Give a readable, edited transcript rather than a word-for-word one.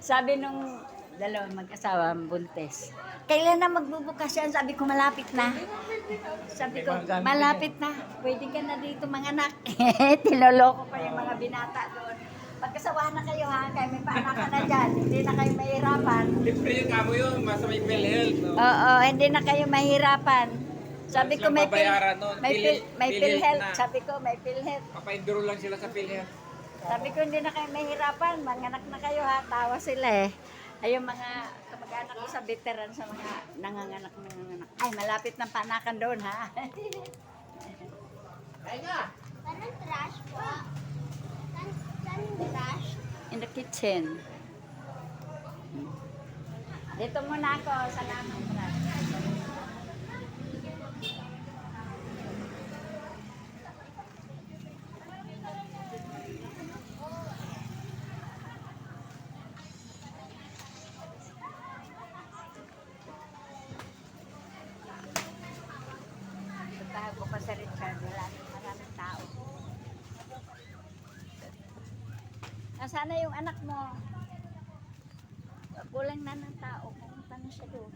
Sabi nung dalawang mag-asawa, buntis, kailan na magbubukas yan? Sabi ko, malapit na. Sabi ko, malapit na. Pwede ka na dito mga anak. Tiloloko pa yung mga binata doon. Pagkasawa na kayo ha, kaya may paanak ka na dyan. Hindi na kayo mahirapan. Siyempre yung kamo yun, mas may PhilHealth, no? Oo, hindi na kayo mahirapan. Sabi ko, may babayaran nun. may PhilHealth PhilHealth. na. Sabi ko, may PhilHealth. Papaenduro lang sila sa PhilHealth. Sabi ko, hindi na kayo mahirapan. Manganak na kayo ha. Tawa sila eh. Ay, yung mga kamag-anak ko sa veteran sa mga nanganganak. Ay, malapit ng panakan doon ha. Parang trash po. Saan yung trash? In the kitchen. Dito muna ako. Salamat. Puntahan ko pa sa Richard. Maraming tao. Nasaan na yung anak mo? Kulang na ng tao. Pumunta na siya doon.